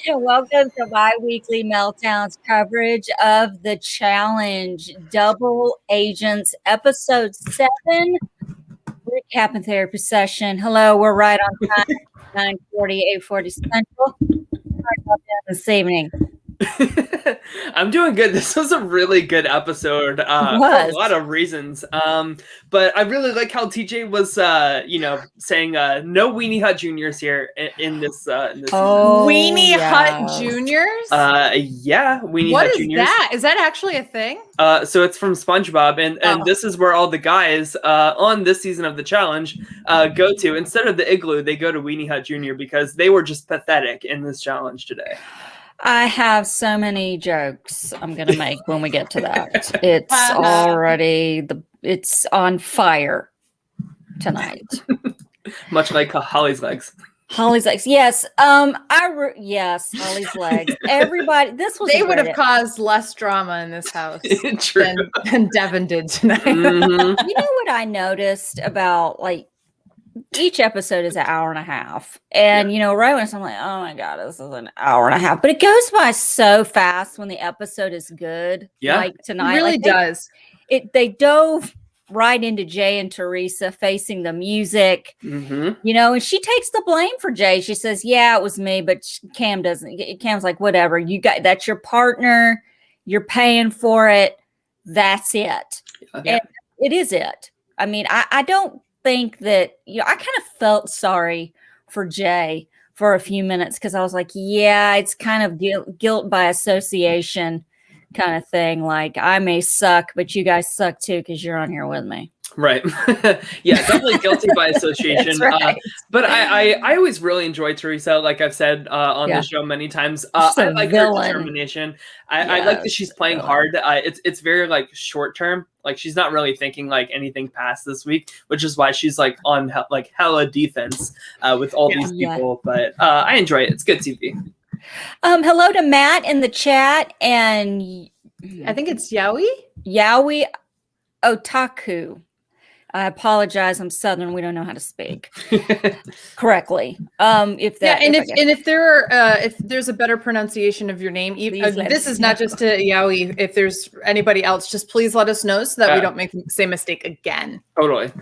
Welcome to bi-weekly Meltdown's coverage of the challenge, Double Agents, episode 7, recap and therapy session. Hello, we're right on time, 9:40, 8:40 Central. Sorry about that this evening. I'm doing good. This was a really good episode for a lot of reasons. But I really like how TJ was, saying no Weenie Hut Juniors here in this. Weenie Hut Juniors? Yeah, Weenie Hut Juniors. What is that? Is that actually a thing? So it's from SpongeBob, and this is where all the guys on this season of the challenge go to. Instead of the igloo, they go to Weenie Hut Junior because they were just pathetic in this challenge today. I have so many jokes I'm going to make when we get to that. It's already, it's on fire tonight. Much like Holly's legs. Holly's legs. Yes. Yes, Holly's legs. Everybody, they would have caused less drama in this house than Devin did tonight. Mm-hmm. You know what I noticed about each episode is an hour and a half. And, right when I'm like, oh my God, this is an hour and a half. But it goes by so fast when the episode is good. Yeah. Like tonight. It really does. They dove right into Jay and Teresa facing the music, and she takes the blame for Jay. She says, yeah, it was me, but Cam doesn't. Cam's like, whatever. That's your partner. You're paying for it. That's it. Yeah. And it is it. I mean, I don't think that, I kind of felt sorry for Jay for a few minutes because I was like, yeah, it's kind of guilt by association kind of thing. Like, I may suck, but you guys suck too because you're on here with me. Right. Yeah, definitely guilty by association. Right. But I always really enjoy Teresa, like I've said on the show many times. I like her determination. I like that she's playing hard. It's very short term. Like, she's not really thinking anything past this week, which is why she's on hella defense with all these people. But I enjoy it. It's good TV. Hello to Matt in the chat, and I think it's Yaoi Otaku. I apologize. I'm Southern. We don't know how to speak correctly. If there's a better pronunciation of your name, this is not just to Yaoi. If there's anybody else, just please let us know so that we don't make the same mistake again. Totally.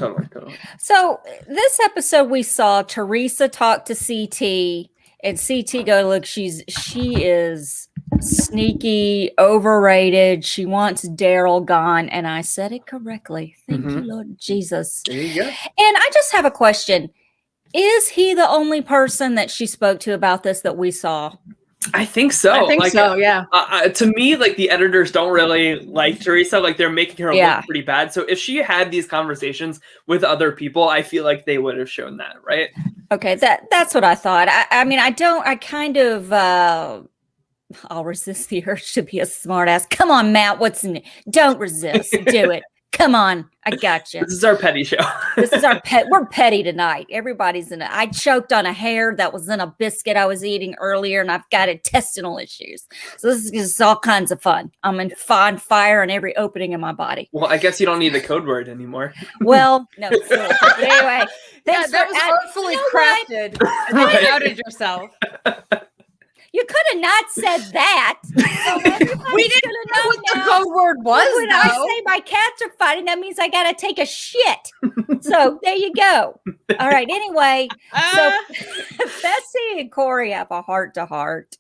So this episode, we saw Teresa talk to CT. And CT go, look, she is sneaky, overrated. She wants Daryl gone. And I said it correctly. Thank you, Lord Jesus. There you go. And I just have a question. Is he the only person that she spoke to about this that we saw? I think so. Yeah. To me, the editors don't really like Teresa. They're making her look pretty bad. So if she had these conversations with other people, I feel like they would have shown that, right? Okay, that's what I thought. I'll resist the urge to be a smartass. Come on, Matt. Don't resist. Do it. Come on. I got you. This is our petty show. This is our pet. We're petty tonight. Everybody's in it. I choked on a hair that was in a biscuit I was eating earlier, and I've got intestinal issues. So this is all kinds of fun. I'm on fire in every opening in my body. Well, I guess you don't need the code word anymore. Well, no. But anyway, that was artfully crafted. You outed yourself. You could have not said that. We didn't know what the code word was. When I say my cats are fighting, that means I got to take a shit. So there you go. All right. Anyway, so Fessy and Corey have a heart-to-heart.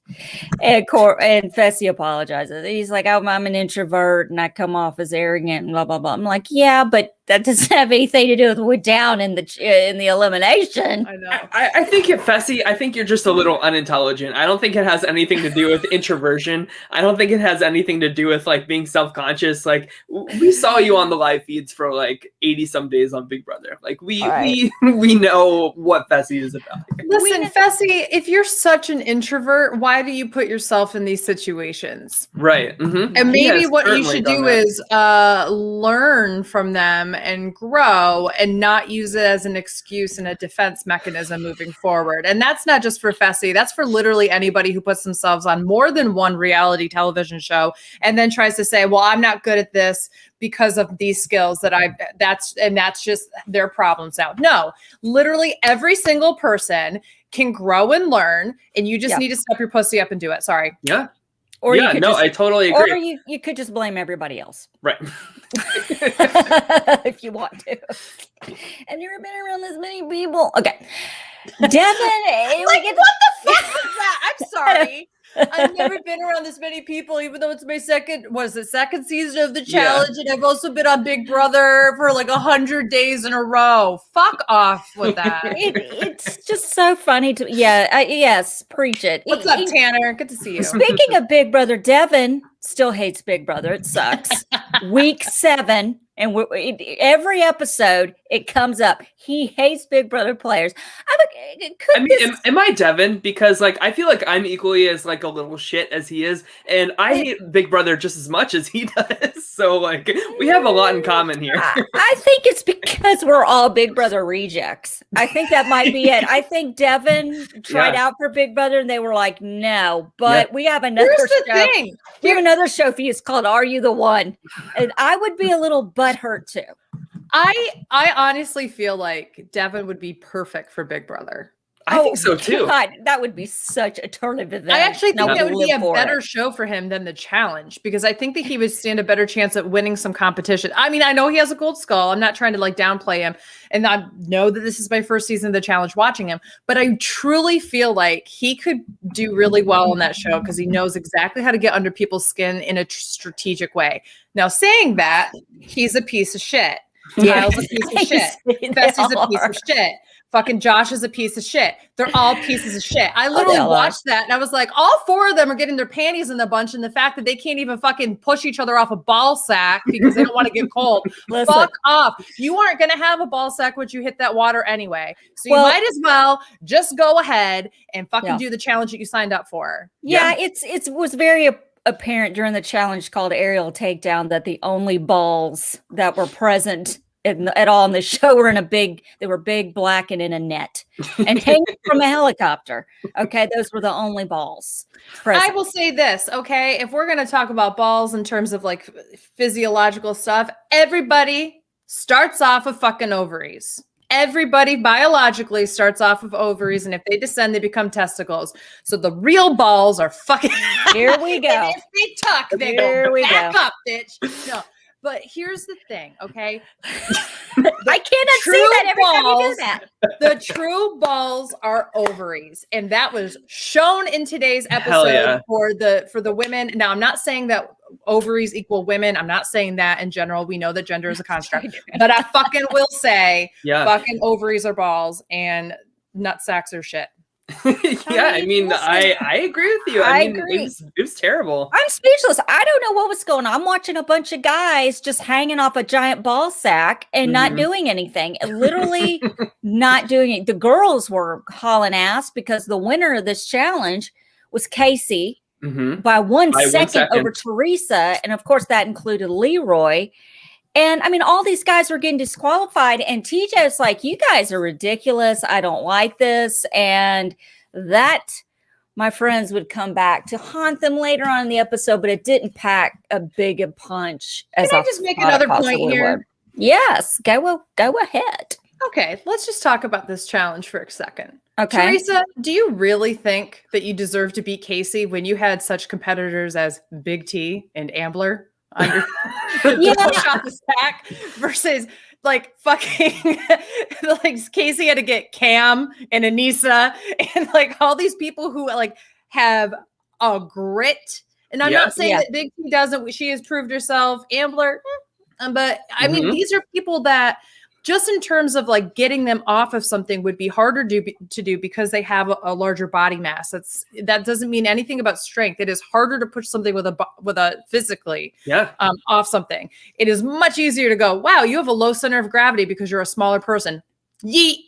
And Fessy apologizes. He's like, I'm an introvert and I come off as arrogant and blah, blah, blah. I'm like, yeah, but that doesn't have anything to do with we're down in the elimination. I know. I think Fessy, I think you're just a little unintelligent. I don't think it has anything to do with introversion. I don't think it has anything to do with being self-conscious. We saw you on the live feeds for 80 some days on Big Brother. We know what Fessy is about. Listen, Fessy, if you're such an introvert, why do you put yourself in these situations? Right. Mm-hmm. And maybe what you should do is learn from them and grow and not use it as an excuse and a defense mechanism moving forward. And that's not just for Fessy. That's for literally anybody who puts themselves on more than one reality television show and then tries to say, well, I'm not good at this because of these skills that's just their problems now. No, literally every single person can grow grow and learn, and you just need to step your pussy up and do it. Sorry. Yeah. Or yeah, no, I totally agree. Or you could just blame everybody else. Right. If you want to. I've never been around this many people. Okay. Devin. Like, what the fuck was that? I'm sorry. I've never been around this many people, even though it's my second season of the challenge, and I've also been on Big Brother for like 100 days in a row. Fuck off with that. It's just so funny to yes, preach it. What's up, Tanner? Good to see you. Speaking of Big Brother, Devin still hates Big Brother. It sucks. Week 7. And every episode, it comes up. He hates Big Brother players. Am I Devin? Because like I feel like I'm equally as like a little shit as he is, and I hate Big Brother just as much as he does. So like we have a lot in common here. I think it's because we're all Big Brother rejects. I think that might be it. I think Devin tried out for Big Brother, and they were like, "No." But we have another show. We have another show for you. It's called "Are You the One?" And I would be a little butthurt too. I honestly feel like Devin would be perfect for Big Brother. I think so too. God, that would be such a turn of events. I actually think that would be a better show for him than the challenge, because I think that he would stand a better chance at winning some competition. I mean, I know he has a gold skull. I'm not trying to like downplay him. And I know that this is my first season of the challenge watching him, but I truly feel like he could do really well on that show because he knows exactly how to get under people's skin in a strategic way. Now, saying that, he's a piece of shit. Kyle's a piece of shit. Fessie's a piece of shit. Fucking Josh is a piece of shit. They're all pieces of shit. I literally watched that and I was like, all 4 of them are getting their panties in the bunch, and the fact that they can't even fucking push each other off a ball sack because they don't want to get cold. Fuck off. You aren't going to have a ball sack once you hit that water anyway. So you might as well just go ahead and fucking do the challenge that you signed up for. Yeah. It was very apparent during the challenge called Aerial Takedown that the only balls that were present at all in the show were they were big, black, and in a net and hanging from a helicopter. Okay, those were the only balls present. I will say this, okay? If we're going to talk about balls in terms of like physiological stuff, everybody starts off with fucking ovaries. Everybody biologically starts off with ovaries, and if they descend, they become testicles. So the real balls are fucking. Here we go. And if they tuck, they go back up, bitch. No. But here's the thing, okay? I cannot see that every time you do that. The true balls are ovaries, and that was shown in today's episode for the women. Now, I'm not saying that ovaries equal women. I'm not saying that in general. We know that gender is a construct, but I fucking will say, fucking ovaries are balls, and nut sacks are shit. I mean, I agree with you. I mean, agree. It was terrible. I'm speechless. I don't know what was going on. I'm watching a bunch of guys just hanging off a giant ball sack and not doing anything. Literally not doing it. The girls were hauling ass because the winner of this challenge was Casey by one second over Teresa. And of course, that included Leroy. And I mean, all these guys were getting disqualified, and TJ was like, "You guys are ridiculous. I don't like this." And that, my friends, would come back to haunt them later on in the episode, but it didn't pack a big a punch. Can I just make another point here? Yes, go ahead. Okay, let's just talk about this challenge for a second. Okay, Teresa, do you really think that you deserve to beat Casey when you had such competitors as Big T and Ambler on your push off the stack versus like fucking like Casey had to get Cam and Anissa and like all these people who like have a grit. And I'm not saying that Big T doesn't. She has proved herself. Ambler, but I mean, these are people that just in terms of like getting them off of something would be harder to do because they have a larger body mass. That doesn't mean anything about strength. It is harder to push something with a physically off something. It is much easier to go, wow, you have a low center of gravity because you're a smaller person. Yeet.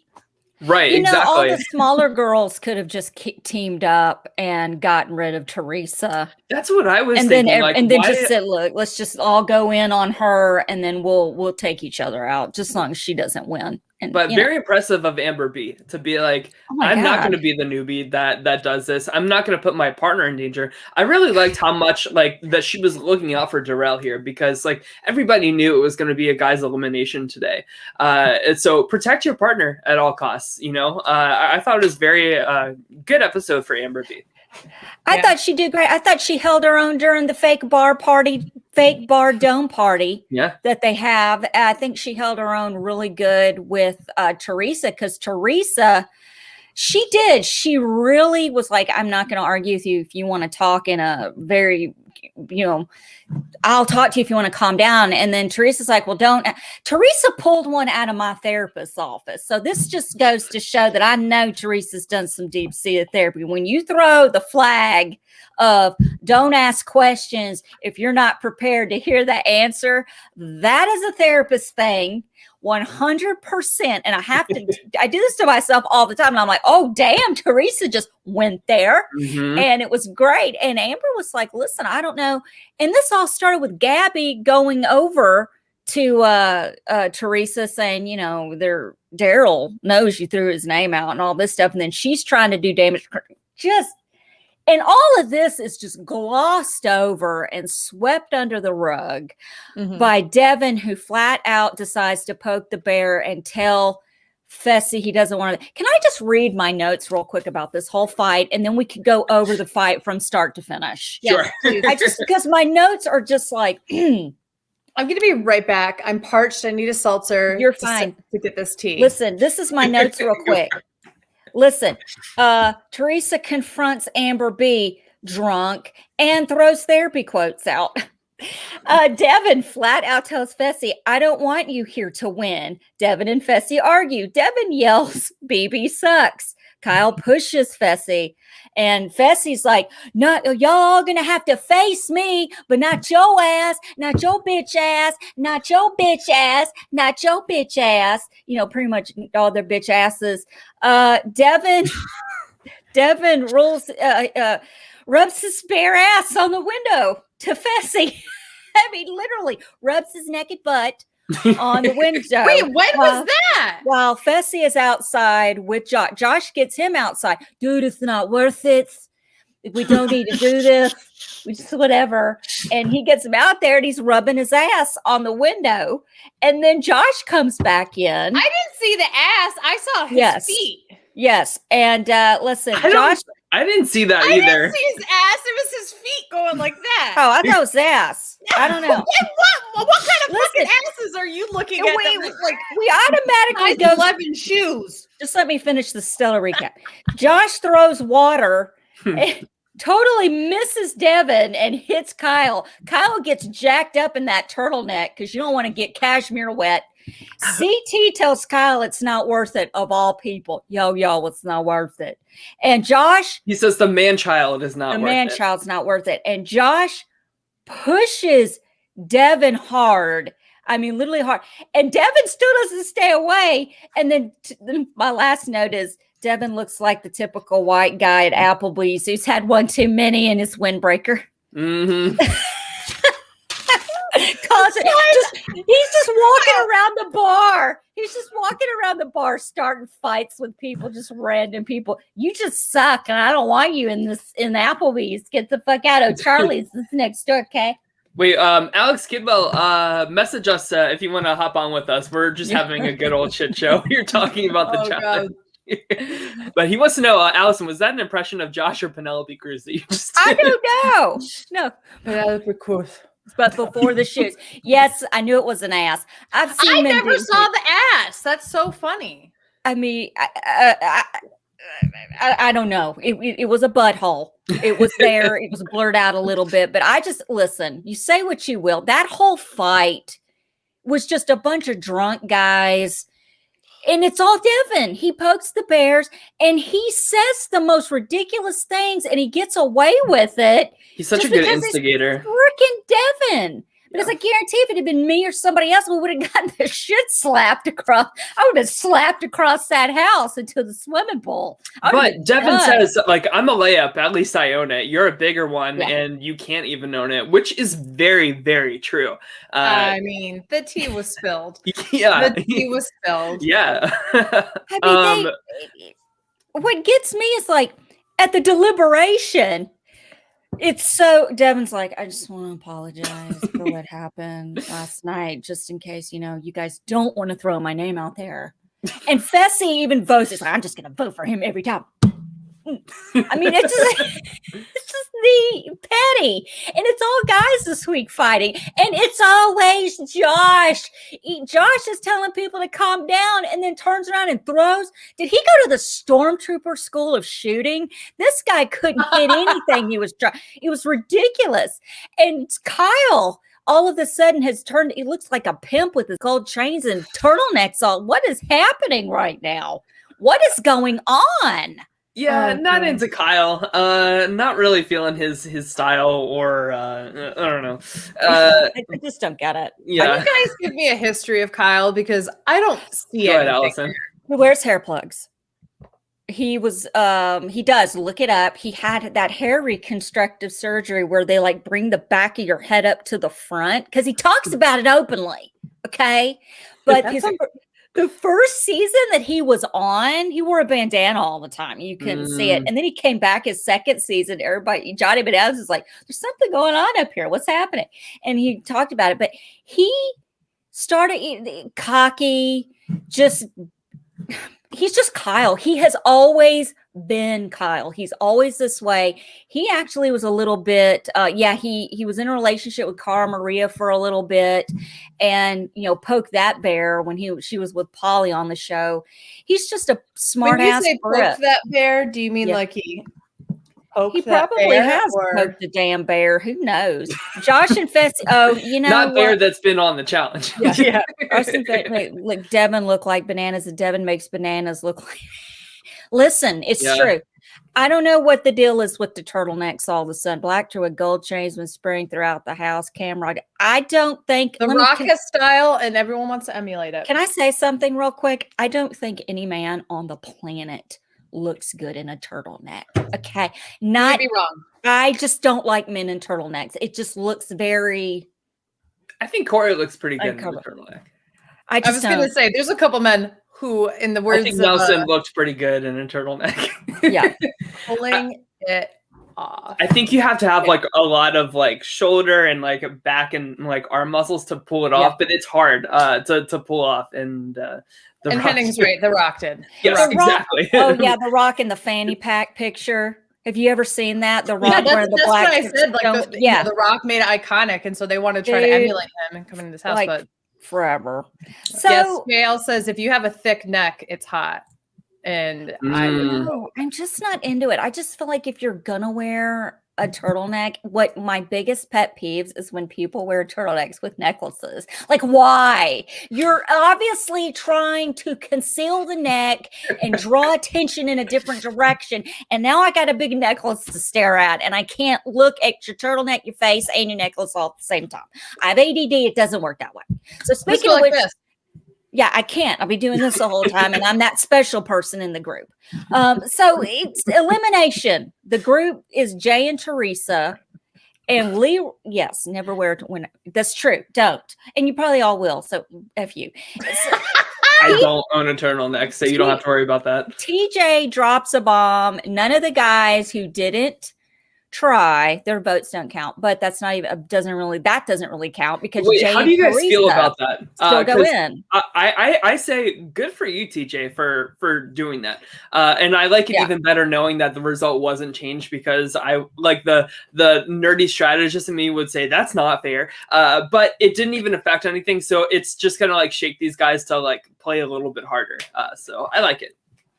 Right, you know, all the smaller girls could have just teamed up and gotten rid of Teresa. That's what I was thinking. And then just said, "Look, let's just all go in on her, and then we'll take each other out, just as long as she doesn't win." But very impressive of Amber B to be like, I'm not going to be the newbie that does this. I'm not going to put my partner in danger. I really liked how much like that she was looking out for Darrell here, because like everybody knew it was going to be a guy's elimination today. And so protect your partner at all costs. You know, I thought it was very good episode for Amber B. I thought she did great. I thought she held her own during the fake bar dome party that they have. I think she held her own really good with Teresa, because Teresa, she really was like, I'm not going to argue with you if you want to talk in a very, I'll talk to you if you want to calm down. And then Teresa's like, well, don't. Teresa pulled one out of my therapist's office. So this just goes to show that I know Teresa's done some deep-seated therapy. When you throw the flag of don't ask questions if you're not prepared to hear the answer, that is a therapist thing. 100%. And I do this to myself all the time. And I'm like, oh, damn, Teresa just went there. Mm-hmm. And it was great. And Amber was like, listen, I don't know. And this all started with Gabby going over to Teresa saying, Daryl knows you threw his name out and all this stuff. And then she's trying to do damage. And all of this is just glossed over and swept under the rug by Devin, who flat out decides to poke the bear and tell Fessy he doesn't want to. Can I just read my notes real quick about this whole fight, and then we could go over the fight from start to finish? Sure. Because my notes are just like, I'm going to be right back. I'm parched. I need a seltzer. You're fine. To get this tea. Listen, this is my notes real quick. Listen, Teresa confronts Amber B drunk and throws therapy quotes out. Devin flat out tells Fessy, I don't want you here to win. Devin and Fessy argue. Devin yells, BB sucks. Kyle pushes Fessy. And Fessy's like, no, y'all gonna have to face me, but not your ass, not your bitch ass, not your bitch ass, not your bitch ass. Pretty much all their bitch asses. Devin rolls, rubs his bare ass on the window to Fessy. I mean, literally rubs his naked butt on the window. Wait, when was that? While Fessy is outside with Josh. Josh gets him outside. Dude, it's not worth it. We don't need to do this. We just whatever. And he gets him out there and he's rubbing his ass on the window. And then Josh comes back in. I didn't see the ass. I saw his feet. Yes. And listen, Josh. I didn't see that either. I didn't see his ass. It was his feet going like that. Oh, I thought it was ass. I don't know. What kind of fucking asses are you looking at? We automatically go 11 shoes. Just let me finish the stellar recap. Josh throws water and totally misses Devin and hits Kyle. Kyle gets jacked up in that turtleneck because you don't want to get cashmere wet. CT tells Kyle it's not worth it, of all people. Yo, it's not worth it. And Josh, he says the man-child is not worth it. The man-child's not worth it. And Josh pushes Devin hard. I mean, literally hard. And Devin still doesn't stay away. And then my last note is Devin looks like the typical white guy at Applebee's who's had one too many in his windbreaker. Mm-hmm. He's just walking around the bar. He's just walking around the bar, starting fights with people, just random people. You just suck, and I don't want you in Applebee's. Get the fuck out of Charlie's. This next door, okay? Wait, Alex Kidwell, message us if you want to hop on with us. We're just having a good old shit show. You're talking about the challenge. But he wants to know, Allison, was that an impression of Josh or Penelope Cruz that you just did? I don't know. No. Penelope Cruz. But before the shoes. Yes, I knew it was an ass. I never saw the ass. That's so funny. I mean, I don't know. It was a butthole. It was there. It was blurred out a little bit. But listen, you say what you will. That whole fight was just a bunch of drunk guys. And it's all Devin. He pokes the bears and he says the most ridiculous things and he gets away with it. He's such a good instigator. Freaking Devin. But it's like, guarantee if it had been me or somebody else, we would have gotten the shit slapped across. I would have slapped across that house into the swimming pool. But Devin says, like, I'm a layup. At least I own it. You're a bigger one, and you can't even own it, which is very, very true. I mean, the tea was spilled. Yeah. The tea was spilled. Yeah. I mean, what gets me is like, at the deliberation, it's so Devin's like, I just want to apologize for what happened last night, just in case, you guys don't want to throw my name out there. And Fessy even votes. It's like, I'm just going to vote for him every time. I mean, it's just the petty, and it's all guys this week fighting, and it's always Josh. Josh is telling people to calm down, and then turns around and throws. Did he go to the stormtrooper school of shooting? This guy couldn't hit anything. It was ridiculous. And Kyle all of a sudden has turned. He looks like a pimp with his gold chains and turtlenecks on. What is happening right now? What is going on? Yeah, not into Kyle. Not really feeling his style, or I don't know. I just don't get it. Yeah. Can you guys give me a history of Kyle, because I don't see it. Allison. He wears hair plugs. He does, look it up. He had that hair reconstructive surgery where they like bring the back of your head up to the front, because he talks about it openly. Okay. But the first season that he was on, he wore a bandana all the time. You couldn't see it. And then he came back his second season. Johnny Bananas is like, there's something going on up here. What's happening? And he talked about it. But he started cocky, he's just Kyle. He has always been Kyle. He's always this way. He actually was a little bit, he was in a relationship with Cara Maria for a little bit, and poked that bear when she was with Polly on the show. He's just a smart ass. When you say poke that bear, do you mean like he poked that bear? He probably has poked the damn bear. Who knows? Josh and Fessy. Oh, not bear that's been on the challenge. Yeah. Like Devin look like bananas, and Devin makes bananas look like. Listen, it's true. I don't know what the deal is with the turtlenecks all of a sudden. Black to a gold chains when spraying throughout the house. Camera. I don't think the rocket style, and everyone wants to emulate it. Can I say something real quick? I don't think any man on the planet looks good in a turtleneck. Okay. Not be wrong. I just don't like men in turtlenecks. It just looks very. I think Corey looks pretty good in a turtleneck. I was going to say, there's a couple men who, in the words I think Nelson looked pretty good in a turtleneck. Yeah. Pulling it off. I think you have to have like a lot of like shoulder and like back and like arm muscles to pull it off, but it's hard to pull off. And Henning's right. The Rock did. Yes, exactly. The Rock in the fanny pack picture. Have you ever seen that? The Rock wearing the black. That's what I said. Like the Rock made it iconic, and so they want to try to emulate him and come into this house, but forever. So yes, JL says if you have a thick neck, it's hot. And I'm just not into it. I just feel like if you're gonna wear a turtleneck, what my biggest pet peeves is when people wear turtlenecks with necklaces. Like, why? You're obviously trying to conceal the neck and draw attention in a different direction. And now I got a big necklace to stare at, and I can't look at your turtleneck, your face, and your necklace all at the same time. I have ADD. It doesn't work that way. So speaking of which, yeah, I can't. I'll be doing this the whole time, and I'm that special person in the group. So it's elimination. The group is Jay and Teresa, and Lee. Yes, never wear when. That's true. Don't, and you probably all will. So F you. I don't own a turtleneck, so you don't have to worry about that. TJ drops a bomb. None of the guys who didn't try, their votes don't count, but that's not even doesn't really count because Jay how do you guys feel about that? Still go in. I say good for you, TJ, for doing that, and I like it even better knowing that the result wasn't changed, because I like the nerdy strategist in me would say that's not fair, but it didn't even affect anything, so it's just gonna like shake these guys to like play a little bit harder. So I like it.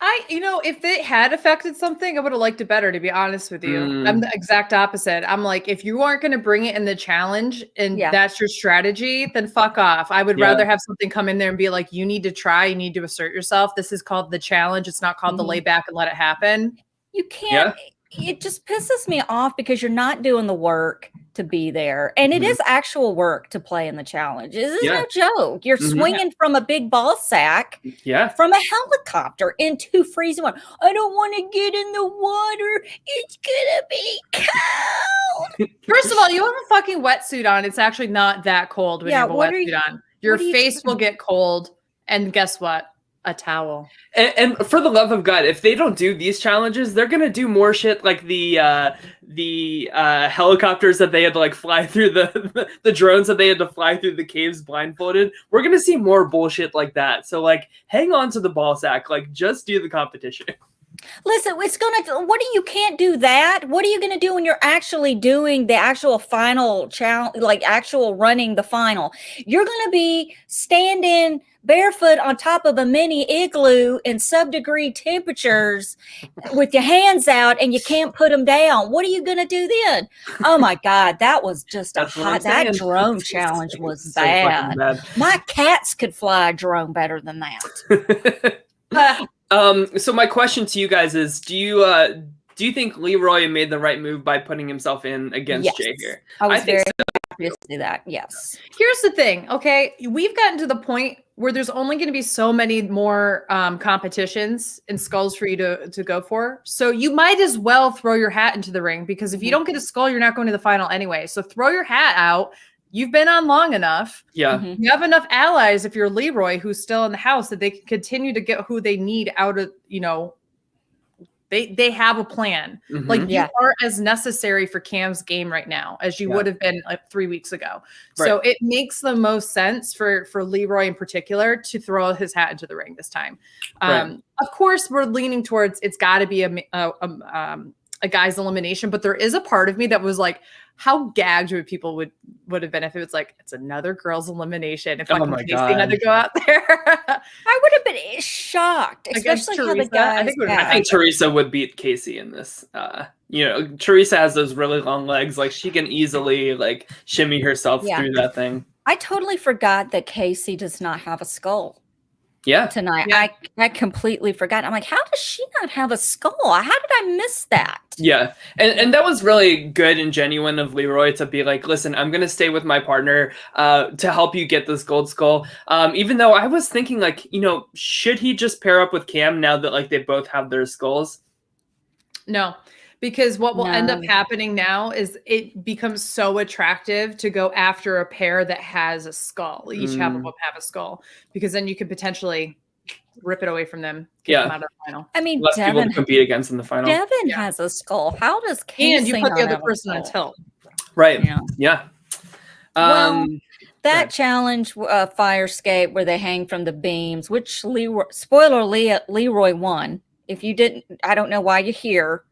If it had affected something, I would have liked it better, to be honest with you. I'm the exact opposite. I'm like, if you aren't going to bring it in the challenge and that's your strategy, then fuck off. I would rather have something come in there and be like, you need to try, you need to assert yourself. This is called the challenge. It's not called the lay back and let it happen. You can't. It just pisses me off because you're not doing the work to be there. And it is actual work to play in the challenge. This is no joke. You're swinging from a big ball sack from a helicopter into freezing water. I don't want to get in the water. It's going to be cold. First of all, you have a fucking wetsuit on. It's actually not that cold when you have a wetsuit on. Your face will get cold. And guess what? A towel. And for the love of God, if they don't do these challenges, they're gonna do more shit like the helicopters that they had to like fly through the drones that they had to fly through the caves blindfolded. We're gonna see more bullshit like that. So like, hang on to the ball sack. Like, just do the competition. Listen, it's gonna. You can't do that? What are you gonna do when you're actually doing the actual final challenge, like actual running the final? You're gonna be standing barefoot on top of a mini igloo in sub-degree temperatures with your hands out, and you can't put them down. What are you gonna do then? Oh my God, that was just that drone challenge was bad. My cats could fly a drone better than that. So my question to you guys is: Do you think Leroy made the right move by putting himself in against Jay here? I was very happy to see that. Yes. Here's the thing. Okay, we've gotten to the point where there's only going to be so many more competitions and skulls for you to go for. So you might as well throw your hat into the ring, because if you don't get a skull, you're not going to the final anyway. So throw your hat out. You've been on long enough. Yeah. You have enough allies if you're Leroy who's still in the house that they can continue to get who they need out of, they have a plan. Like you are as necessary for Cam's game right now as you would have been like 3 weeks ago. Right. So it makes the most sense for Leroy in particular to throw his hat into the ring this time. Of course, we're leaning towards it's got to be a guy's elimination, but there is a part of me that was like, how gagged would people would have been if it was like it's another girl's elimination? If fucking Casey had to go out there, I would have been shocked, especially how the guys. I think Teresa would beat Casey in this. Teresa has those really long legs; like she can easily like shimmy herself through that thing. I totally forgot that Casey does not have a skull. Tonight. I completely forgot. I'm like, how does she not have a skull? How did I miss that? Yeah. And that was really good and genuine of Leroy to be like, listen, I'm going to stay with my partner to help you get this gold skull. Even though I was thinking like, should he just pair up with Cam now that like they both have their skulls? No. Because what will end up happening now is it becomes so attractive to go after a pair that has a skull. Each half of them have a skull, because then you could potentially rip it away from them. Get them out of the final. I mean, less people to compete against in the final. Devin has a skull. How does Casey and you put the other person on tilt? Right. Yeah. That challenge, fire escape, where they hang from the beams, which Leroy won. If you didn't, I don't know why you're here.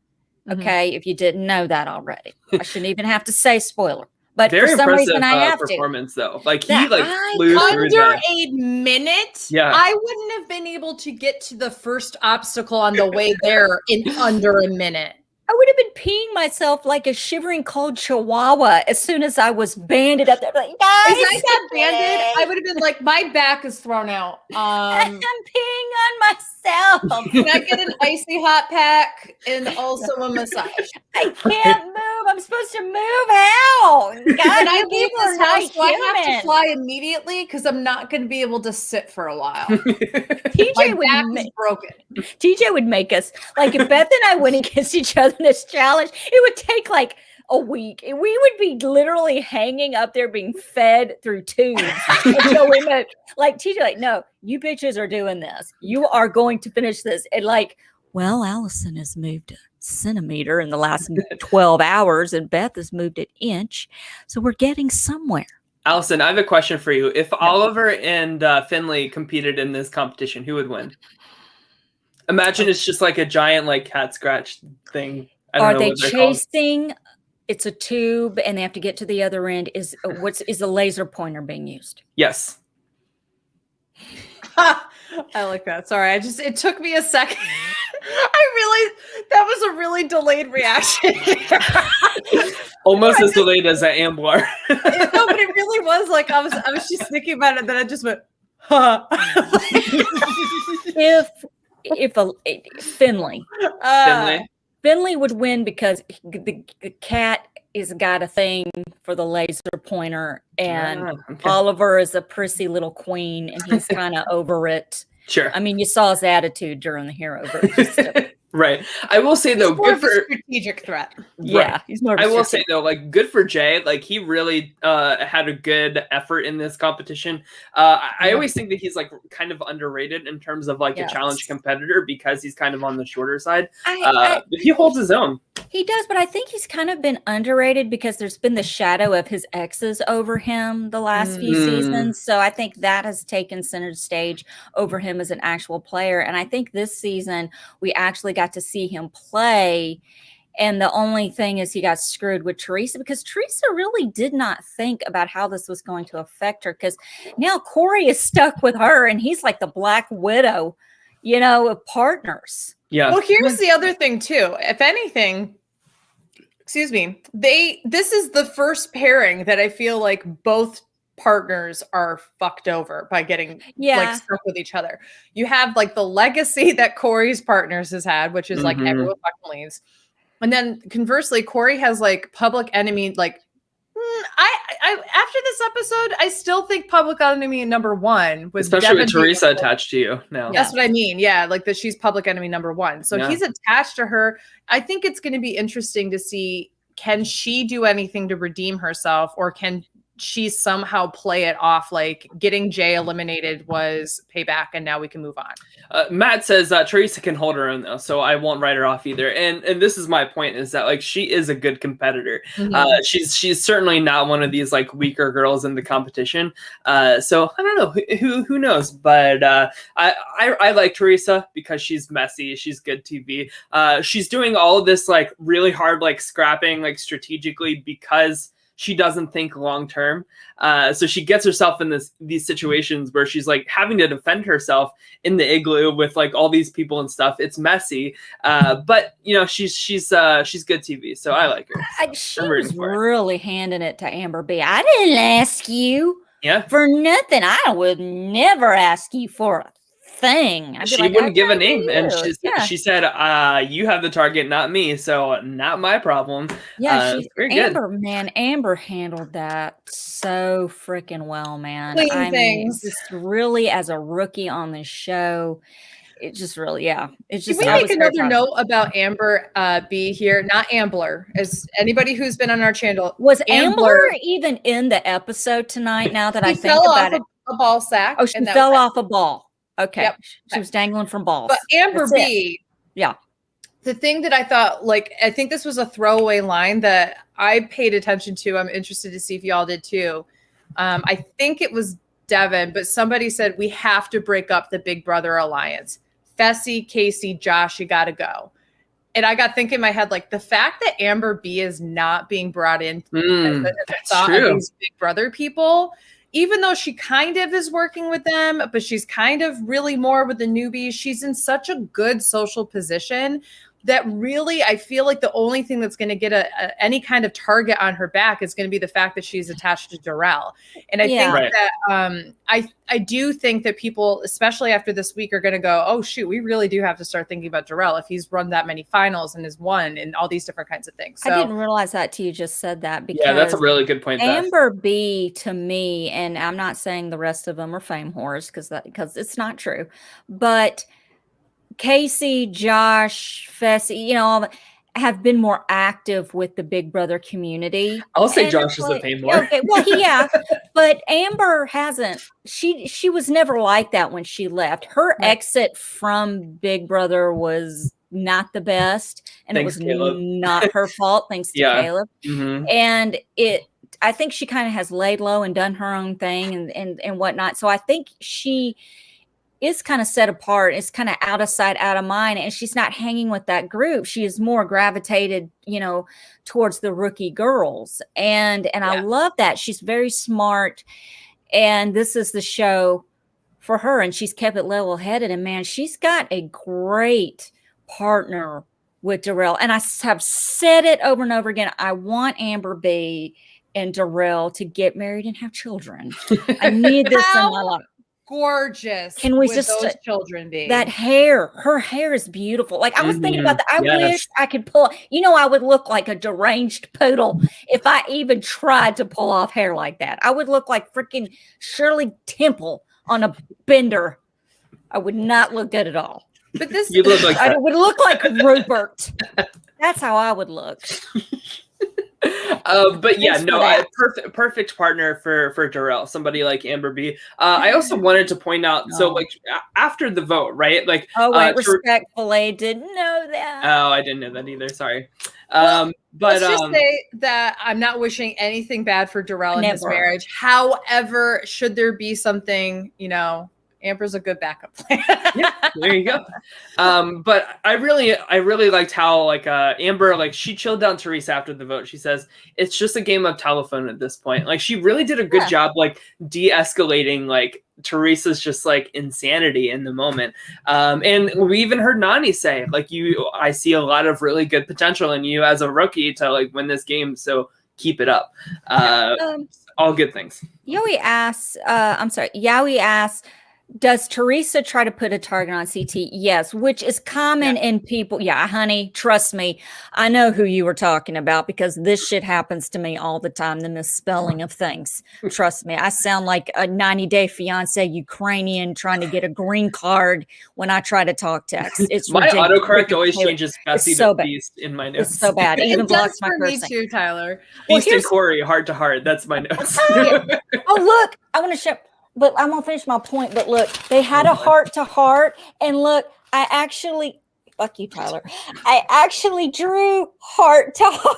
Okay, if you didn't know that already, I shouldn't even have to say spoiler. But very for some reason, I have performance, though. Like he flew through under a minute. Yeah, I wouldn't have been able to get to the first obstacle on the way there in under a minute. I would have been peeing myself like a shivering cold chihuahua as soon as I was banded up there. Like, guys, I got banded, I would have been like, my back is thrown out. I'm peeing on myself. Can I get an icy hot pack and also a massage? I can't move. I'm supposed to move. How? God, when I leave this house, do I have to fly immediately? Because I'm not going to be able to sit for a while. TJ is broken. TJ would make us, like, if Beth and I went against each other in this challenge, it would take like a week. We would be literally hanging up there being fed through tubes until we met. Like, TJ, like, no, you bitches are doing this. You are going to finish this. And like, well, Allison has moved a centimeter in the last 12 hours and Beth has moved an inch. So we're getting somewhere. Allison, I have a question for you. If Oliver and Finley competed in this competition, who would win? Imagine it's just like a giant like cat scratch thing. Are they chasing? Called. It's a tube and they have to get to the other end. Is a laser pointer being used? Yes. I like that. Sorry, it took me a second. That was a really delayed reaction. Almost as delayed as an Ambler. No, but it really was like I was just thinking about it, then I just went, huh. If Finley would win because the cat is got a thing for the laser pointer, and Oliver is a prissy little queen, and he's kind of over it. Sure. I mean, you saw his attitude during the hero version. Right. I will say though, good for strategic threat. Yeah, he's more. I will say though, like, good for Jay. Like, he really had a good effort in this competition. I always think that he's like kind of underrated in terms of like a challenge competitor because he's kind of on the shorter side. But he holds his own. He does, but I think he's kind of been underrated because there's been the shadow of his exes over him the last few seasons. So I think that has taken center stage over him as an actual player. And I think this season we actually got to see him play. And the only thing is he got screwed with Teresa because Teresa really did not think about how this was going to affect her, because now Corey is stuck with her and he's like the Black Widow, you know, of partners. Yeah. Well, here's the other thing too. If anything, excuse me, this is the first pairing that I feel like both partners are fucked over by getting like stuck with each other. You have like the legacy that Corey's partners has had, which is like everyone fucking leaves. And then conversely, Corey has like public enemy, like I after this episode, I still think public enemy number one was especially with Teresa attached to you now. That's what I mean. Yeah, like that she's public enemy number one. So he's attached to her. I think it's going to be interesting to see, can she do anything to redeem herself, or can she somehow play it off like getting Jay eliminated was payback and now we can move on. Matt says Teresa can hold her own though, so I won't write her off either. And this is my point, is that like she is a good competitor. She's certainly not one of these like weaker girls in the competition. So I don't know who knows, but I like Teresa because she's messy. She's good TV. She's doing all of this like really hard like scrapping like strategically because she doesn't think long term. So she gets herself in these situations where she's like having to defend herself in the igloo with like all these people and stuff. It's messy. But you know, she's good TV. So I like her. She was really handing it to Amber B. I didn't ask you for nothing. I would never ask you for a thing. She wouldn't give a name, and she said, "You have the target, not me, so not my problem." Yeah, she's very good. Amber handled that so freaking well, man. I mean, just really as a rookie on this show, it just really, it's just. Can we make another note about Amber B here? Not Ambler, as anybody who's been on our channel. Was Ambler even in the episode tonight? Now that I think about it, a ball sack. Oh, she fell off a ball. Okay. Yep. She was dangling from balls. But Amber B, the thing that I thought, like, I think this was a throwaway line that I paid attention to. I'm interested to see if y'all did too. I think it was Devin, but somebody said, we have to break up the Big Brother alliance. Fessy, Casey, Josh, you got to go. And I got thinking in my head, like, the fact that Amber B is not being brought in that's true. Of these Big Brother people, even though she kind of is working with them, but she's kind of really more with the newbies. She's in such a good social position that really, I feel like the only thing that's going to get any kind of target on her back is going to be the fact that she's attached to Darrell. And I think that I do think that people, especially after this week, are going to go, oh shoot, we really do have to start thinking about Darrell if he's run that many finals and has won and all these different kinds of things. So, I didn't realize that till you just said that. Because that's a really good point. Amber B, to me, and I'm not saying the rest of them are fame whores because it's not true, but Casey, Josh, Fessy, you know, have been more active with the Big Brother community. I'll say Josh is the fame whore. Okay, well, but Amber hasn't. She was never like that when she left. Her exit from Big Brother was not the best, and Thanks, it was Caleb. Not her fault. Thanks to Caleb. And I think she kind of has laid low and done her own thing and whatnot. So I think she is kind of set apart. It's kind of out of sight, out of mind. And she's not hanging with that group. She is more gravitated, you know, towards the rookie girls. And I love that. She's very smart. And this is the show for her. And she's kept it level headed. And man, she's got a great partner with Darrell. And I have said it over and over again. I want Amber B and Darrell to get married and have children. I need this in my life. gorgeous. Can we would just those children be? That hair, her hair is beautiful. Like I was thinking about that. I wish I could pull. I would look like a deranged poodle if I even tried to pull off hair like that. I would look like freaking Shirley Temple on a bender. I would not look good at all. But this, you look like I would look like Rupert. That's how I would look. But yeah, no, perfect partner for Darrell, somebody like Amber B. I also wanted to point out, so like after the vote, right? Like, respectfully, didn't know that. Oh, I didn't know that either. Sorry. But let's just say that I'm not wishing anything bad for Darrell and his marriage. However, should there be something, Amber's a good backup plan. Yeah, there you go. But I really liked how Amber, like, she chilled down Teresa after the vote. She says it's just a game of telephone at this point. Like, she really did a good job, like, de-escalating like Teresa's just like insanity in the moment. And we even heard Nani say, like, I see a lot of really good potential in you as a rookie to like win this game. So keep it up. All good things. Yowie asks, does Teresa try to put a target on CT? Yes, which is common in people. Yeah, honey, trust me. I know who you were talking about because this shit happens to me all the time, the misspelling of things. Trust me. I sound like a 90-day fiance Ukrainian trying to get a green card when I try to talk text. It's my ridiculous. autocorrect always changes Bessie to Beast in my notes. It's so bad. It even blocks my cursing. Me too, Tyler. Beast and Corey, heart to heart. That's my notes. Oh, look. I want to show. But I'm going to finish my point. But look, they had a heart to heart. And look, fuck you, Tyler. I actually drew heart to heart.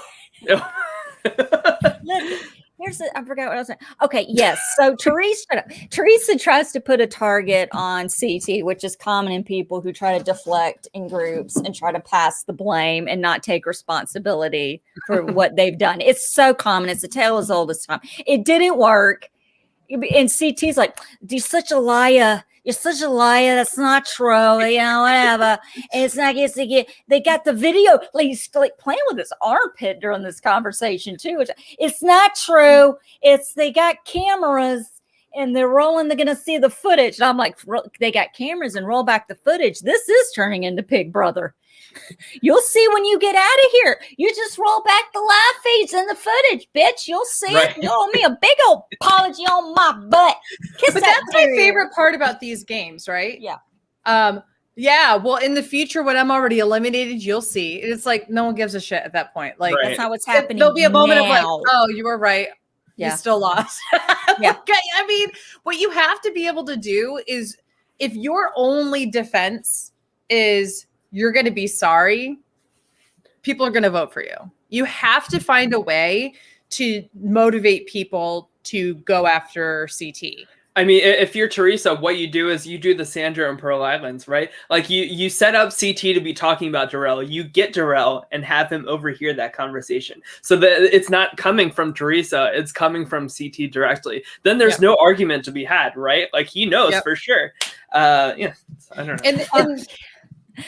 Look, I forgot what I was saying. Okay, yes. So Teresa tries to put a target on CT, which is common in people who try to deflect in groups and try to pass the blame and not take responsibility for what they've done. It's so common. It's a tale as old as time. It didn't work. And CT's like, you're such a liar. You're such a liar. That's not true. Whatever. And it's not, they got the video, like playing with his armpit during this conversation too. It's not true. They got cameras and they're going to see the footage. And I'm like, they got cameras and roll back the footage. This is turning into Big Brother. You'll see when you get out of here. You just roll back the live feeds and the footage, bitch. You'll see it. You owe me a big old apology on my butt. But that's my favorite part about these games, right? Yeah. Yeah. Well, in the future, when I'm already eliminated, you'll see. It's like no one gives a shit at that point. Like that's not what's happening. There'll be a moment of like, oh, you were right. Yeah. You still lost. Yeah. Okay. I mean, what you have to be able to do is if your only defense is you're going to be sorry, people are going to vote for you. You have to find a way to motivate people to go after CT. I mean, if you're Teresa, what you do is you do the Sandra and Pearl Islands, right? Like you set up CT to be talking about Darrell. You get Darrell and have him overhear that conversation. So that it's not coming from Teresa, it's coming from CT directly. Then there's no argument to be had, right? Like he knows for sure. I don't know.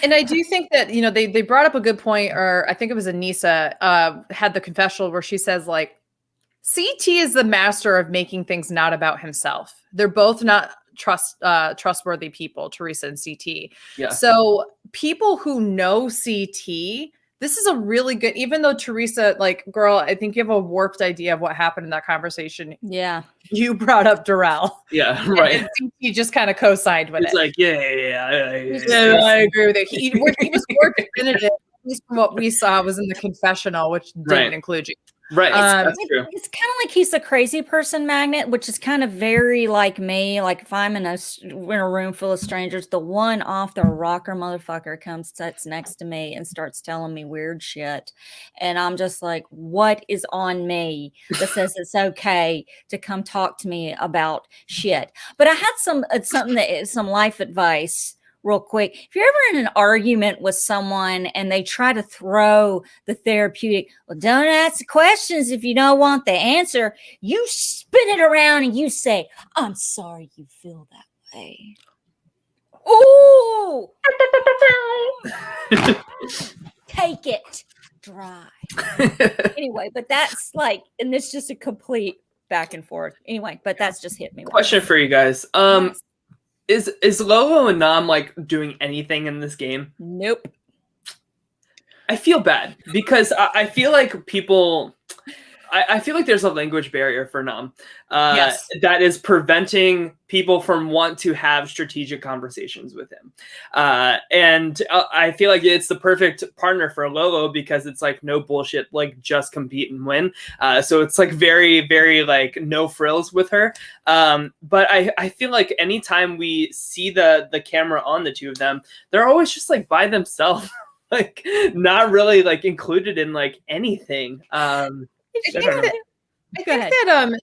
And I do think that, they brought up a good point, or I think it was Anissa had the confessional where she says, like, CT is the master of making things not about himself. They're both not trustworthy people, Teresa and CT. Yeah. So people who know CT, this is a really good, even though Teresa, like, girl, I think you have a warped idea of what happened in that conversation. Yeah. You brought up Darrell. Yeah, right. And CT just kind of co-signed with it. It's like, I agree with it. He was more definitive, at least from what we saw, was in the confessional, which didn't include you. Right. That's true. It's kind of like he's a crazy person magnet, which is kind of very like me. Like if I'm in a room full of strangers, the one off the rocker motherfucker sits next to me and starts telling me weird shit. And I'm just like, what is on me that says it's okay to come talk to me about shit? But I had some life advice real quick. If you're ever in an argument with someone and they try to throw the therapeutic, well, don't ask the questions if you don't want the answer, you spin it around and you say, I'm sorry you feel that way. Ooh! Take it dry. Anyway, but that's like, and it's just a complete back and forth. Anyway, but that's just hit me. Question for you guys. Is Lolo and Nam like doing anything in this game? Nope. I feel bad because I feel like people. I feel like there's a language barrier for Nam that is preventing people from want to have strategic conversations with him. And I feel like it's the perfect partner for Lolo because it's like no bullshit, like just compete and win. So it's like very, very like no frills with her. But I feel like anytime we see the camera on the two of them, they're always just like by themselves, like not really like included in like anything. I think that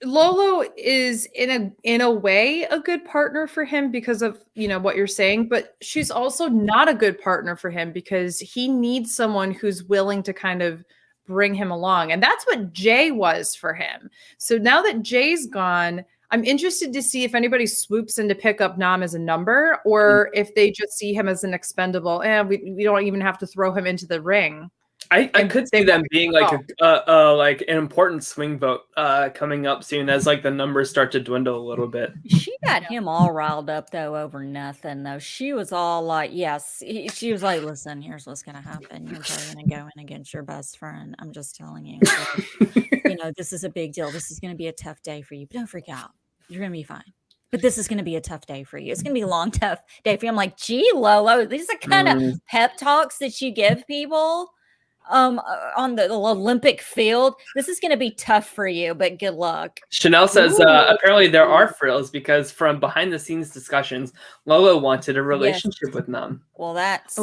Lolo is in a way a good partner for him because of what you're saying, but she's also not a good partner for him because he needs someone who's willing to kind of bring him along, and that's what Jay was for him. So now that Jay's gone, I'm interested to see if anybody swoops in to pick up Nam as a number, or if they just see him as an expendable. And we don't even have to throw him into the ring. I could see them being like like an important swing vote coming up soon as like the numbers start to dwindle a little bit. She got him all riled up though over nothing though. She was all like, yes, she was like, listen, here's what's gonna happen. You're probably gonna go in against your best friend. I'm just telling you. This is a big deal. This is gonna be a tough day for you, but don't freak out. You're gonna be fine. But this is going to be a tough day for you. It's going to be a long, tough day for you. I'm like, gee, Lolo, these are kind of pep talks that you give people on the Olympic field. This is going to be tough for you, but good luck. Chanel says apparently there are frills because from behind the scenes discussions, Lolo wanted a relationship with Nam. Well, that's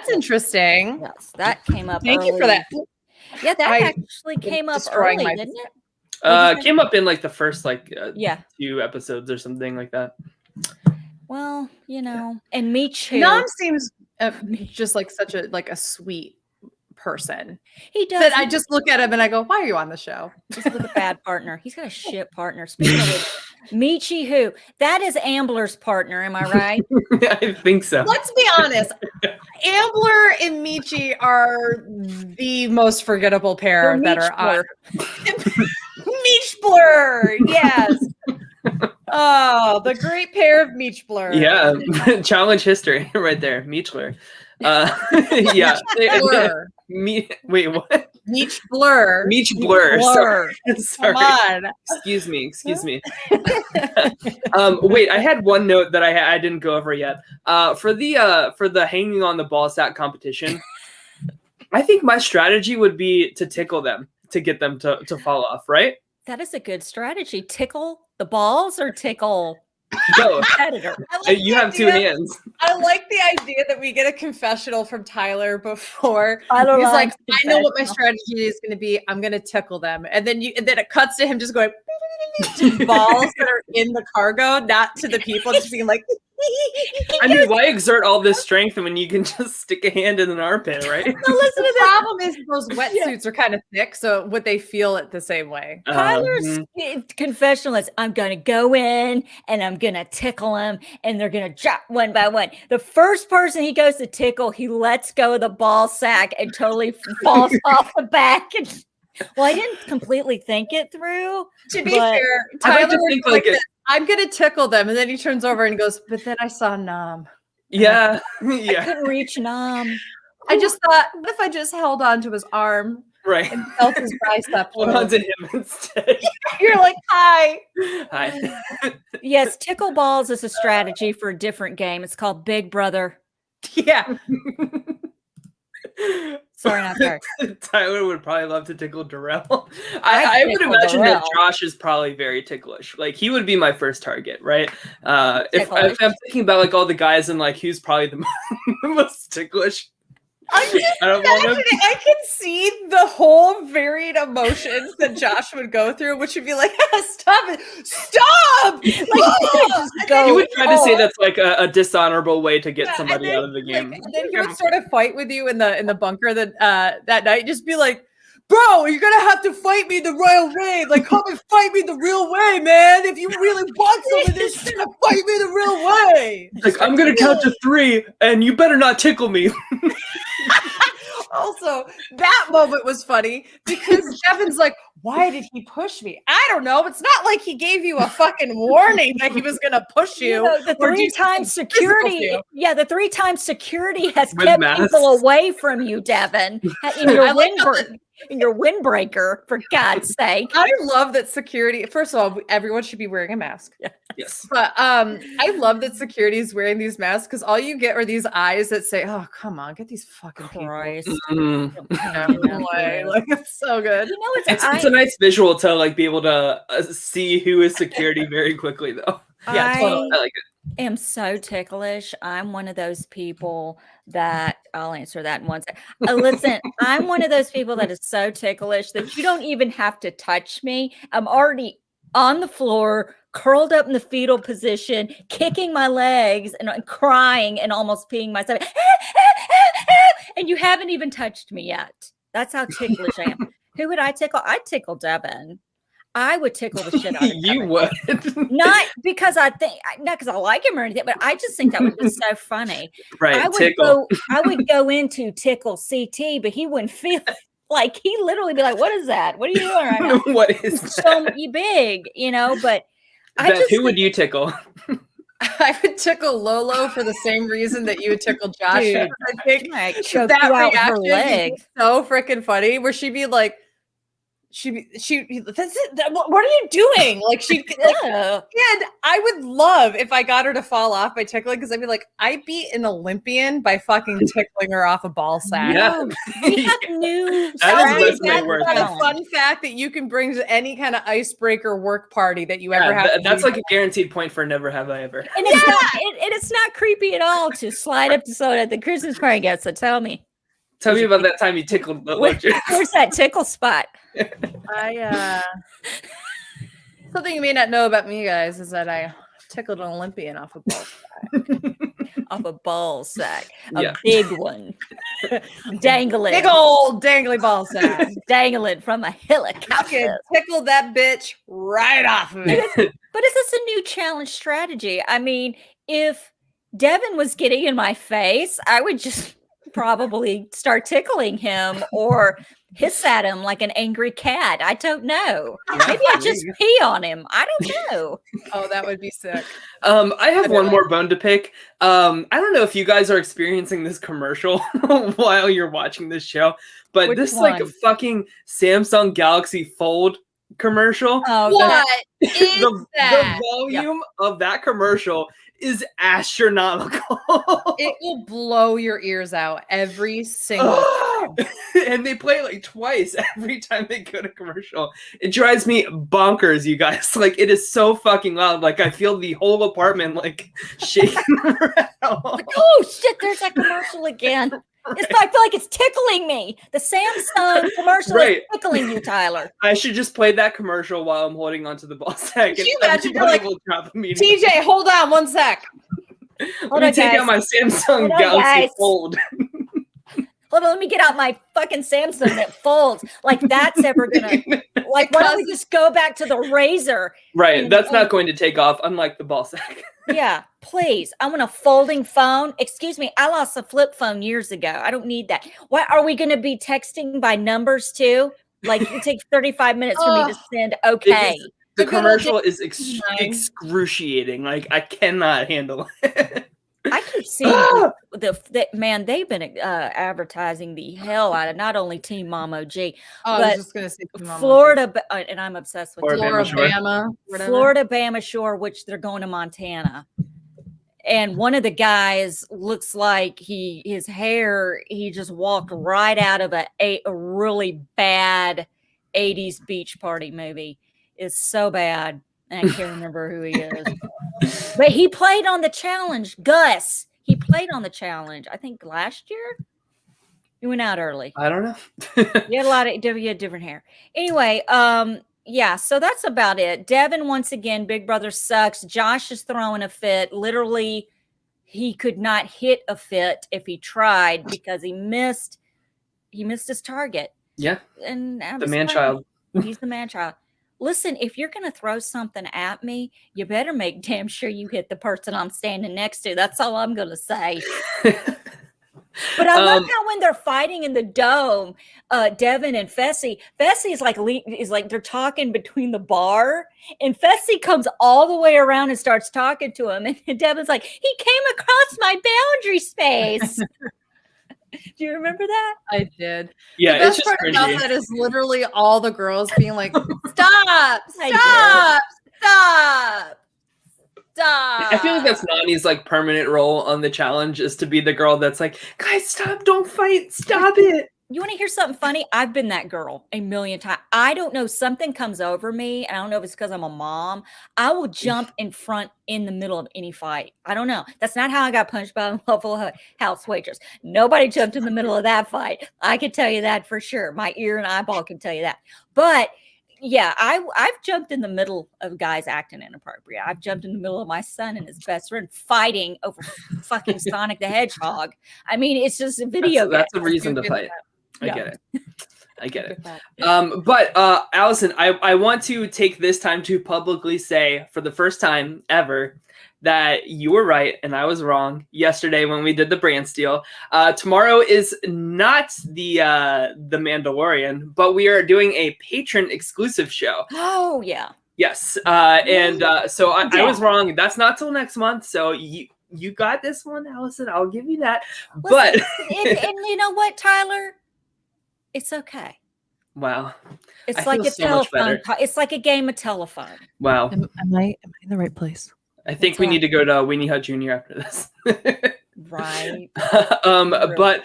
interesting. Yes, that came up. Thank you for that. Yeah, that actually came up early, didn't it? Came up in like the first 2 episodes or something like that. Well, and me too. Nam seems just like such a sweet person. He does. That I just look at him and I go, "Why are you on the show?" He's with a bad partner. He's got a shit partner. Speaking of which, Michi, who that is Ambler's partner, am I right? I think so. Let's be honest. Ambler and Michi are the most forgettable pair that are on. Meechblur, yes. Oh, the great pair of Meechblur. Yeah, challenge history right there, Meechblur. Yeah. Wait, what? Meechblur. Meechblur. Sorry. Come on. Excuse me. Wait, I had one note that I didn't go over yet. For the hanging on the ball sack competition, I think my strategy would be to tickle them to get them to fall off, right? That is a good strategy. Tickle the balls or tickle both. You have 2 hands. I like the idea that we get a confessional from Tyler before. He's like, I know what my strategy is going to be. I'm going to tickle them, and then it cuts to him just going to balls that are in the cargo, not to the people, just being like. I mean, why exert all this strength when you can just stick a hand in an armpit, right? No, listen, the problem is those wetsuits are kind of thick, so would they feel it the same way? Tyler's confessional is, I'm going to go in and I'm going to tickle him and they're going to drop one by one. The first person he goes to tickle, he lets go of the ball sack and totally falls off the back. And, well, I didn't completely think it through. To be fair, Tyler was like I'm going to tickle them. And then he turns over and goes, but then I saw Nam. Yeah. I couldn't reach Nam. I just thought, what if I just held on to his arm? Right. And felt his bicep. Hold on to him instead. You're like, hi. Hi. Yes, tickle balls is a strategy for a different game. It's called Big Brother. Yeah. Sorry, not sorry. Tyler would probably love to tickle Darrell. I would imagine that Josh is probably very ticklish. Like he would be my first target, right? If I'm thinking about like all the guys and like who's probably the most ticklish. I can see the whole varied emotions that Josh would go through, which would be like, stop it, stop! Like, he would try to say that's like a dishonorable way to get somebody out of the game. And then he would sort of fight with you in the bunker that night, just be like, bro, you're gonna have to fight me the royal way. Like, come and fight me the real way, man. If you really want some of this, you're gonna fight me the real way. Like, I'm gonna count to 3, and you better not tickle me. Also, that moment was funny because Kevin's like, why did he push me? I don't know. It's not like he gave you a fucking warning that he was going to push you. The 3 times security. Yeah, the 3 times security has kept people away from you, Devin. In your windbreaker, for God's sake. I love that security. First of all, everyone should be wearing a mask. Yeah. Yes. But I love that security is wearing these masks because all you get are these eyes that say, "Oh, come on, get these fucking people." Like, it's so good. It's a nice visual to like be able to see who is security very quickly, though. Yeah, totally. I like it. Am so ticklish. I'm one of those people that I'll answer that in one second. Listen, I'm one of those people that is so ticklish that you don't even have to touch me. I'm already on the floor, curled up in the fetal position, kicking my legs and crying and almost peeing myself. And you haven't even touched me yet. That's how ticklish I am. Who would I tickle? I'd tickle Devin. I would tickle the shit out of him. You would. Not because not because I like him or anything, but I just think that would be so funny. Right. I would go into tickle CT, but he wouldn't feel it. Like he literally be like, "What is that? What are you doing right now? What is that? So big, But who would you tickle? I would tickle Lolo for the same reason that you would tickle Josh. Dude, I think that reaction is so freaking funny. Where she'd be like. That's it. What are you doing? Like and I would love if I got her to fall off by tickling because I'd be like, I beat an Olympian by fucking tickling her off a ball sack. Yeah, we have new. That's a fun fact that you can bring to any kind of icebreaker work party that you ever have. That's like a guaranteed point for never have I ever. And it's not creepy at all to slide up to someone at the Christmas party. So tell me about that time you tickled. Where's that tickle spot? Something you may not know about me, guys, is that I tickled an Olympian off a ball sack. Off a ball sack. A big one. Dangling. Big old dangly ball sack. Dangling from a helicopter. Tickled that bitch right off of it. But is this a new challenge strategy? I mean, if Devin was getting in my face, I would just probably start tickling him or hiss at him like an angry cat. I don't know. Maybe I just pee on him. I don't know. Oh, that would be sick. I have one more bone to pick. I don't know if you guys are experiencing this commercial while you're watching this show, but this like a fucking Samsung Galaxy Fold commercial. Oh, what is that? The volume of that commercial is astronomical. It will blow your ears out every single time. And they play it like twice every time they go to commercial. It drives me bonkers, you guys. Like, it is so fucking loud. Like, I feel the whole apartment like shaking around. Like, oh shit, there's that commercial again. I feel like it's tickling me. The Samsung commercial is tickling you, Tyler. I should just play that commercial while I'm holding onto the ball sack. Can you imagine? You're like, TJ, hold on one sec. Let me take out my Samsung Galaxy Fold. Hold on, let me get out my fucking Samsung that folds. Like that's ever gonna. Like, why don't we just go back to the Razor? Right, that's not going to take off, unlike the ball sack. Yeah, please. I want a folding phone. Excuse me, I lost a flip phone years ago. I don't need that. Why are we going to be texting by numbers too? Like it takes 35 minutes for me to send. Okay. The commercial is excruciating. Like I cannot handle it. I keep seeing man. They've been advertising the hell out of not only Team Mom OG, but I was just gonna say Florida, and I'm obsessed with Florida, Bama Shore, which they're going to Montana. And one of the guys looks like his hair. He just walked right out of a really bad 80s beach party movie. It's so bad. I can't remember who he is. But he played on the challenge. Gus. He played on the challenge. I think last year. He went out early. I don't know. You had different hair. Anyway, yeah, so that's about it. Devin, once again, Big Brother sucks. Josh is throwing a fit. Literally, he could not hit a fit if he tried because he missed his target. Yeah. And the man-child. He's the man-child. Listen, if you're going to throw something at me, you better make damn sure you hit the person I'm standing next to. That's all I'm going to say. But I love how when they're fighting in the dome, Devin and Fessy is like they're talking between the bar, and Fessy comes all the way around and starts talking to him, and Devin's like, he came across my boundary space. Do you remember that? I did. Yeah, the best part about that is literally all the girls being like, stop. I feel like that's Nani's like permanent role on the challenge, is to be the girl that's like, guys, stop, don't fight, stop it. You want to hear something funny? I've been that girl a million times. I don't know, something comes over me, and I don't know if it's because I'm a mom. I will jump in the middle of any fight. I don't know. That's not how I got punched by a Waffle House waitress. Nobody jumped in the middle of that fight. I can tell you that for sure. My ear and eyeball can tell you that. But yeah, I've jumped in the middle of guys acting inappropriate. I've jumped in the middle of my son and his best friend fighting over fucking Sonic the Hedgehog. I mean, it's just a video game. That's a reason to fight. I get it. But Allison, I want to take this time to publicly say, for the first time ever, that you were right and I was wrong yesterday when we did the brand steal. Tomorrow is not the Mandalorian, but we are doing a patron exclusive show. Oh yeah. Yes. So I was wrong. That's not till next month. So you got this one, Allison. I'll give you that. Listen, and you know what, Tyler? It's okay. Wow. It's like a telephone. It's like a game of telephone. Wow. Am I in the right place? I think we need to go to Weenie Hut Jr. after this. Right. But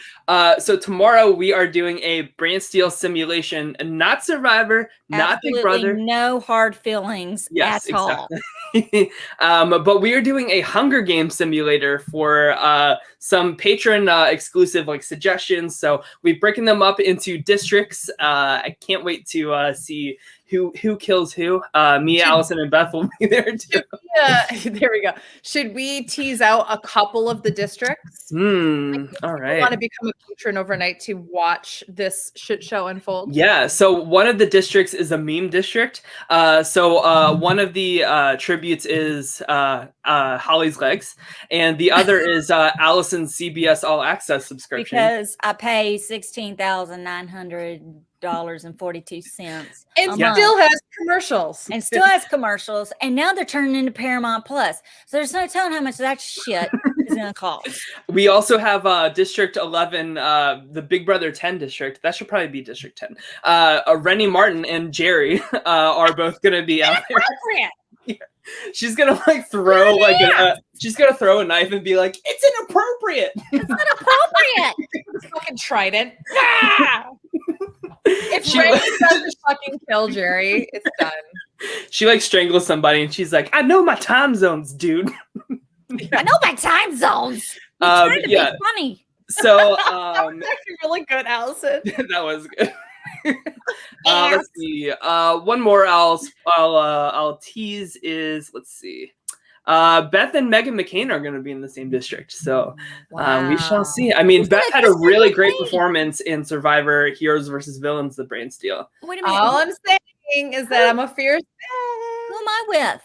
so tomorrow we are doing a brand steal simulation, not Survivor, not Big Brother. No hard feelings at all. But we are doing a Hunger Games simulator for some patron exclusive like suggestions. So we've broken them up into districts. I can't wait to see who kills who. Me, Allison, and Beth will be there too. There we go. Should we tease out a couple of the districts? All right. Want to become a patron overnight to watch this shit show unfold? Yeah. So one of the districts is a meme district. So one of the tributes is Holly's legs, and the other is Allison's CBS All Access subscription. Because I pay $16,900.42. And still has commercials. And now they're turning into Paramount Plus. So there's no telling how much that shit is going to cost. We also have District 11, the Big Brother 10 district. That should probably be District 10. Rennie Martin and Jerry are both going to be out there. Yeah. She's gonna like throw she's gonna throw a knife and be like, it's inappropriate. It's inappropriate. Fucking trident. If Rennie doesn't fucking kill Jerry, it's done. She like strangles somebody and she's like, I know my time zones, dude. I know my time zones. You're trying to be funny. So that was actually really good, Allison. That was good. Let's see. One more I'll tease is, let's see. Beth and Megan McCain are going to be in the same district, so we shall see. I mean, Beth had a really great performance in Survivor Heroes versus Villains, the brand steal. Wait a minute. All I'm saying is that I'm a fierce. Who am I with?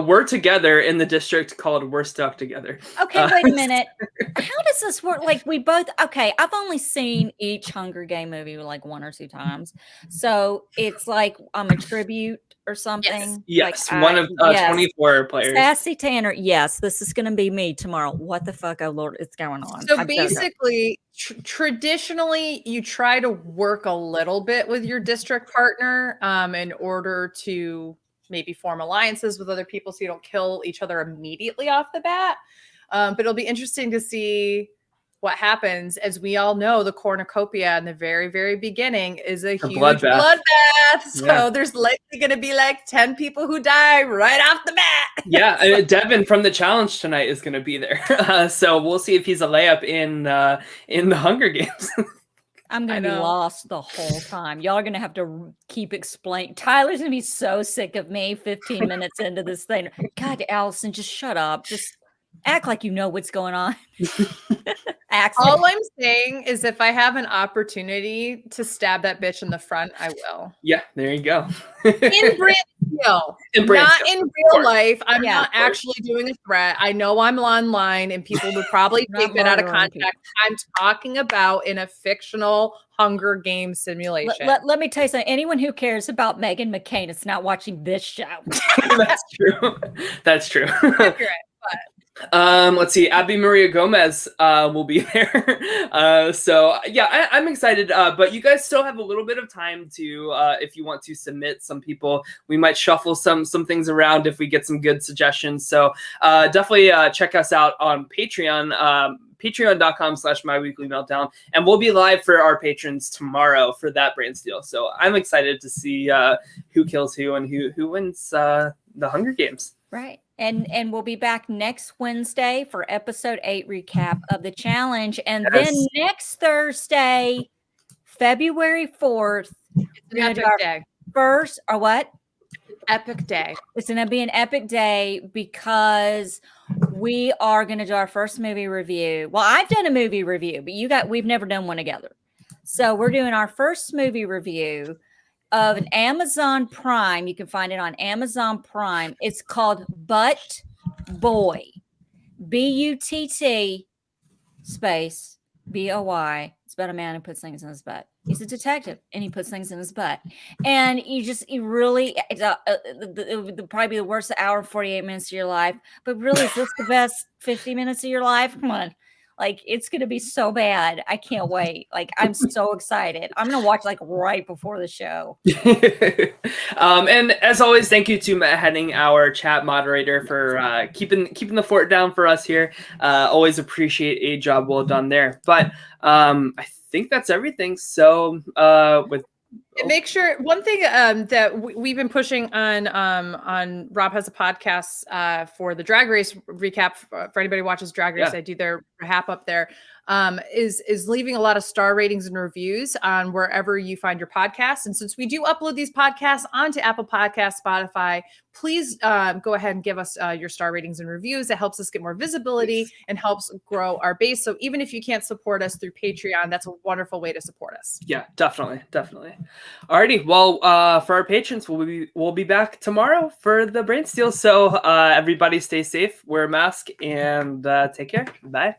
We're together in the district called We're Stuck Together. Okay, wait a minute. How does this work? Like I've only seen each Hunger Game movie like one or two times. So it's like I'm a tribute or something. Yes, like one of 24 players. Sassy Tanner, yes, this is going to be me tomorrow. What the fuck, oh Lord, it's going on. So basically, traditionally, you try to work a little bit with your district partner in order to maybe form alliances with other people so you don't kill each other immediately off the bat. But it'll be interesting to see what happens. As we all know, the cornucopia in the very, very beginning is a huge bloodbath. So there's likely going to be like 10 people who die right off the bat. Yeah, Devin from the challenge tonight is going to be there. So we'll see if he's a layup in the Hunger Games. I'm going to be lost the whole time. Y'all are going to have to keep explaining. Tyler's going to be so sick of me 15 minutes into this thing. God, Allison, just shut up. Just Act like you know what's going on. All I'm saying is if I have an opportunity to stab that bitch in the front, I will. Yeah, there you go. In Brand Steel. Not in real life. I'm not actually doing a threat. I know I'm online and people would probably take that out of context. I'm talking about in a fictional Hunger Games simulation. Let me tell you something. Anyone who cares about Meghan McCain is not watching this show. That's true. That's true. Accurate, let's see. Abby Maria Gomez will be there. So yeah, I'm excited. But you guys still have a little bit of time to, if you want to submit some people, we might shuffle some things around if we get some good suggestions. So definitely check us out on Patreon. Patreon.com/myweeklymeltdown, and we'll be live for our patrons tomorrow for that Brand Steel. So I'm excited to see who kills who and who wins the Hunger Games. Right. And we'll be back next Wednesday for episode 8 recap of the challenge. And then next Thursday, February 4th, it's an epic day. First, or what? Epic day. It's going to be an epic day because we are going to do our first movie review. Well, I've done a movie review, but we've never done one together. So we're doing our first movie review of an Amazon Prime. You can find it on Amazon Prime. It's called Butt Boy. BUTT space BOY. It's about a man who puts things in his butt. He's a detective and he puts things in his butt. And you really, it'll probably be the worst hour and 48 minutes of your life. But really, is this the best 50 minutes of your life? Come on. Like, it's going to be so bad. I can't wait. Like, I'm so excited. I'm going to watch like right before the show. And as always, thank you to Matt Henning, our chat moderator, for keeping the fort down for us here. Always appreciate a job well done there. But I think that's everything. So make sure one thing that we've been pushing on RHAP has a podcast for the Drag Race recap for anybody who watches Drag Race. I do their RHAP up there. Is leaving a lot of star ratings and reviews on wherever you find your podcasts. And since we do upload these podcasts onto Apple Podcasts, Spotify, please go ahead and give us your star ratings and reviews. It helps us get more visibility and helps grow our base. So even if you can't support us through Patreon, that's a wonderful way to support us. Yeah, definitely. Alrighty. Well, for our patrons, we'll be back tomorrow for the Brand Steel. So everybody stay safe, wear a mask, and take care. Bye.